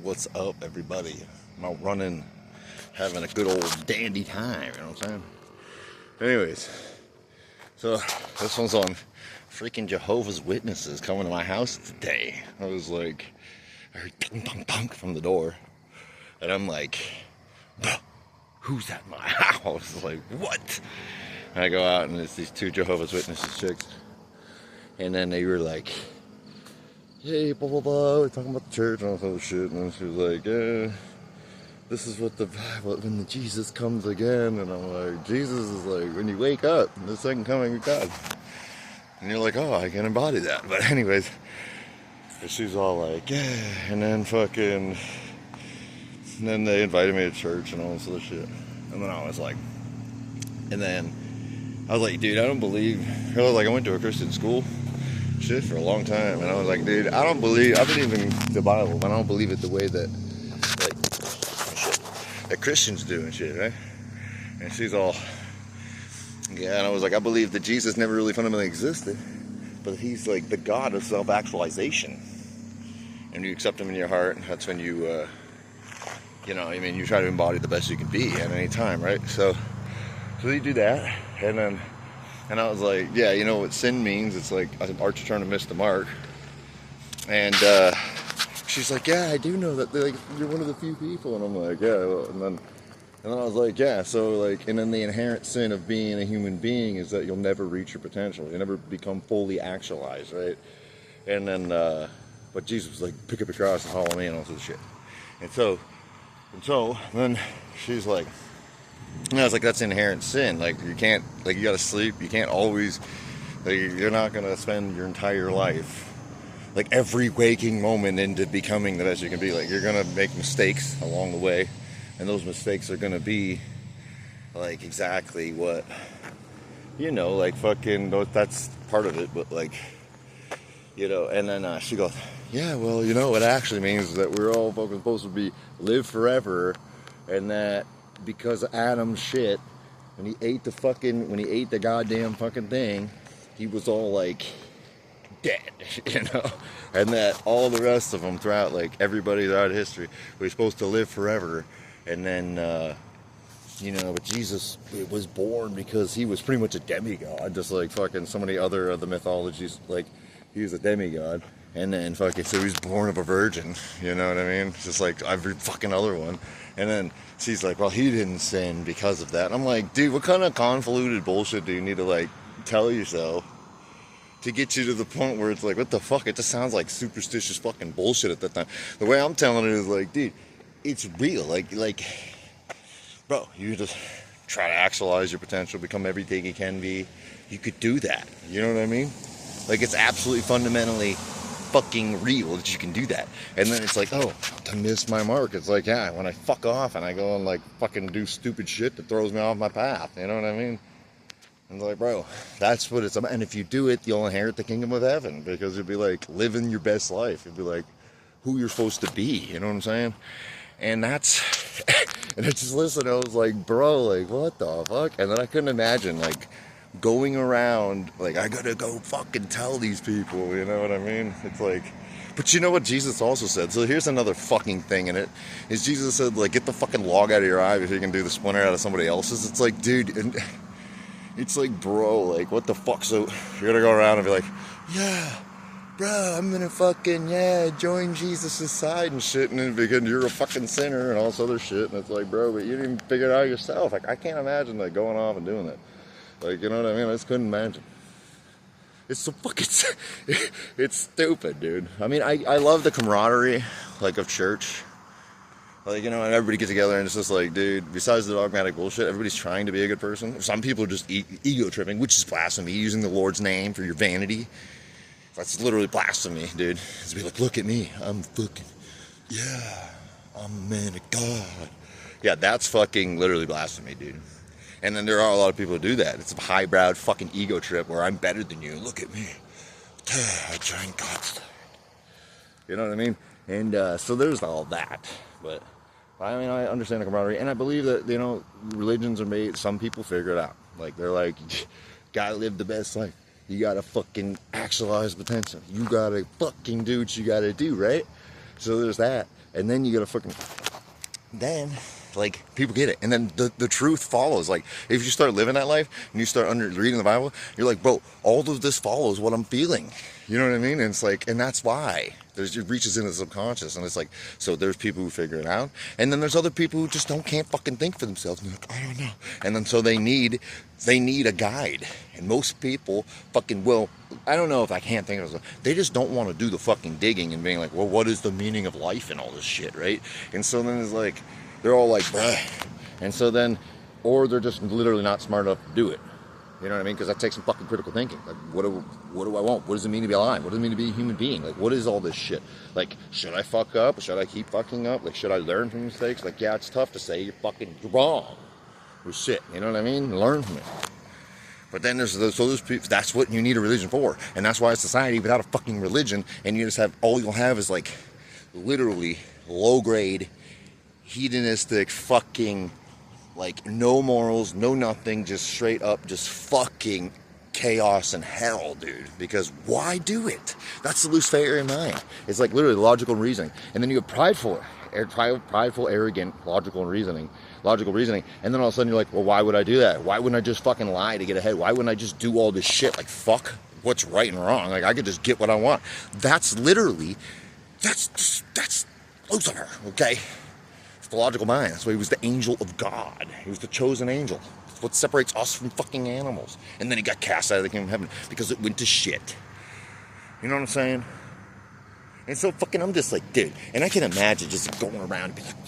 What's up, everybody? I'm out running, having a good old dandy time, you know what I'm saying? Anyways, so this one's on freaking Jehovah's Witnesses coming to my house today. I was like, I heard dunk, dunk, dunk from the door, and I'm like, who's at my house? Like, what? And I go out, and it's these two Jehovah's Witnesses chicks, and then they were like, hey, blah, blah, blah, we're talking about the church and all this other shit, and then she was like, this is what when the Jesus comes again, and I'm like, Jesus is like, when you wake up, the second coming of God, and you're like, oh, I can embody that, but anyways, she's all like, yeah, and then they invited me to church and all this other shit, and then I was like, dude, I don't believe, I went to a Christian school, shit, for a long time, and I was like, dude, I believe in the Bible, but I don't believe it the way that, like, shit, that Christians do and shit, right? And she's all, yeah, and I was like, I believe that Jesus never really fundamentally existed, but he's like the God of self-actualization, and you accept him in your heart, and that's when you, you try to embody the best you can be at any time, right? So you do that, and I was like, yeah, you know what sin means? It's like an archer trying to miss the mark. And she's like, yeah, I do know that. Like, you're one of the few people. And I'm like, yeah. Well, and then I was like, yeah. So like, and then the inherent sin of being a human being is that you'll never reach your potential. You'll never become fully actualized, right? And then, but Jesus was like, pick up your cross and follow me and all this shit. And so then she's like, and I was like, that's inherent sin. Like, you can't, like, you gotta sleep. You can't always, like, you're not gonna spend your entire life, like, every waking moment into becoming the best you can be. Like, you're gonna make mistakes along the way, and those mistakes are gonna be, like, exactly what, like, fucking, that's part of it, but, like, and then she goes, yeah, well, what it actually means is that we're all fucking supposed to live forever, and that, because Adam's shit, when he ate the goddamn fucking thing, he was all like dead, and that all the rest of them throughout, like everybody throughout history, was supposed to live forever, and then, but Jesus was born because he was pretty much a demigod, just like fucking so many other of the mythologies, like he was a demigod, and then fucking, so he was born of a virgin, you know what I mean? Just like every fucking other one. And then she's like, well, he didn't sin because of that. And I'm like, dude, what kind of convoluted bullshit do you need to, like, tell yourself to get you to the point where it's like, what the fuck? It just sounds like superstitious fucking bullshit at that time. The way I'm telling it is like, dude, it's real. Like, bro, you just try to actualize your potential, become everything you can be. You could do that. You know what I mean? Like, it's absolutely fundamentally fucking real that you can do that. And then it's like, oh, to miss my mark, it's like, yeah, when I fuck off and I go and like fucking do stupid shit that throws me off my path, you know what I mean? And like, bro, that's what it's about. And if you do it, you'll inherit the kingdom of heaven, because you'll be like living your best life. You'll be like who you're supposed to be, you know what I'm saying? And that's and I just listened, I was like, bro, like, what the fuck? And then I couldn't imagine like going around, like, I gotta go fucking tell these people, you know what I mean? It's like, but you know what Jesus also said? So here's another fucking thing in it, is Jesus said, like, get the fucking log out of your eye if you can do the splinter out of somebody else's. It's like, dude, and it's like, bro, like, what the fuck? So you're gonna go around and be like, yeah, bro, I'm gonna fucking, join Jesus' side and shit, and then because you're a fucking sinner and all this other shit, and it's like, bro, but you didn't figure it out yourself. Like, I can't imagine, like, going off and doing that. Like, you know what I mean? I just couldn't imagine. It's so fucking, it's stupid, dude. I mean, I love the camaraderie, like, of church. Like, and everybody gets together and it's just like, dude, besides the dogmatic bullshit, everybody's trying to be a good person. Some people are just ego tripping, which is blasphemy, using the Lord's name for your vanity. That's literally blasphemy, dude. It's be like, look at me, I'm fucking, I'm a man of God. Yeah, that's fucking literally blasphemy, dude. And then there are a lot of people who do that. It's a highbrow fucking ego trip where I'm better than you. Look at me. I drank God's. You know what I mean? And so there's all that. But I mean, I understand the camaraderie, and I believe that religions are made. Some people figure it out. Like, they're like, gotta live the best life. You gotta fucking actualize potential. You gotta fucking do what you gotta do, right? So there's that. And then you gotta fucking, then, like, people get it. And then the truth follows. Like, if you start living that life and you start reading the Bible, you're like, bro, all of this follows what I'm feeling. You know what I mean? And it's like, and that's why. It reaches into the subconscious, and it's like, so there's people who figure it out, and then there's other people who just can't fucking think for themselves, and they're like, I don't know. And then so they need a guide. And most people fucking will, I don't know if I can't think of it, they just don't want to do the fucking digging and being like, well, what is the meaning of life and all this shit, right? And so then it's like, they're all like, bruh. And so then, or they're just literally not smart enough to do it. You know what I mean? Because that takes some fucking critical thinking. Like, what do I want? What does it mean to be alive? What does it mean to be a human being? Like, what is all this shit? Like, should I fuck up? Should I keep fucking up? Like, should I learn from mistakes? Like, yeah, it's tough to say you're fucking wrong with shit. You know what I mean? Learn from it. But then there's those people, that's what you need a religion for. And that's why a society without a fucking religion, and you just have, all you'll have is like, literally, low-grade, hedonistic fucking, like, no morals, no nothing, just straight up, just fucking chaos and hell, dude. Because why do it? That's the Luciferian mind. It's like literally logical reasoning. And then you have prideful, arrogant, logical reasoning. And then all of a sudden you're like, well, why would I do that? Why wouldn't I just fucking lie to get ahead? Why wouldn't I just do all this shit? Like, fuck what's right and wrong. Like, I could just get what I want. That's literally, that's Lucifer, okay? The logical mind. That's why he was the angel of God. He was the chosen angel. That's what separates us from fucking animals. And then he got cast out of the kingdom of heaven because it went to shit. You know what I'm saying? And so fucking, I'm just like, dude. And I can imagine just going around and be like,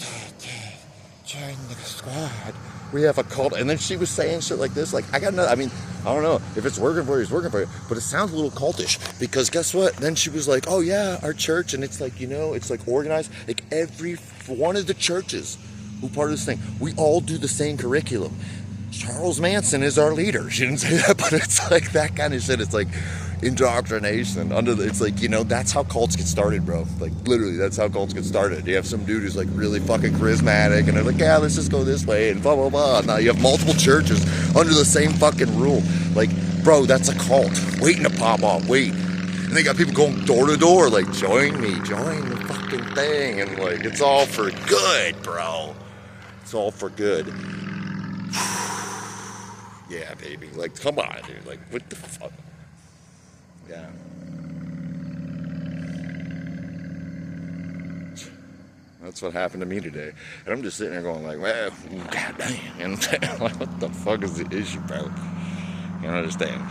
join the squad. We have a cult. And then she was saying shit like this. Like, I got no, I mean, I don't know. If it's working for you, it's working for you. But it sounds a little cultish. Because guess what? Then she was like, oh yeah, our church. And it's like, you know, it's like organized. Like every one of the churches who part of this thing, we all do the same curriculum. Charles Manson is our leader. She didn't say that, but it's like that kind of shit. It's like indoctrination it's like, you know, that's how cults get started, bro. Like, literally, that's how cults get started. You have some dude who's like really fucking charismatic, and they're like, yeah, let's just go this way, and blah blah blah. Now you have multiple churches under the same fucking rule. Like, bro, that's a cult waiting to pop off. Wait. And they got people going door to door, like, join me, join the fucking thing, and like, it's all for good, bro. It's all for good. Yeah, baby. Like, come on, dude. Like, what the fuck? Yeah. That's what happened to me today. And I'm just sitting there going like, well, goddamn. And like, what the fuck is the issue, bro? You don't understand.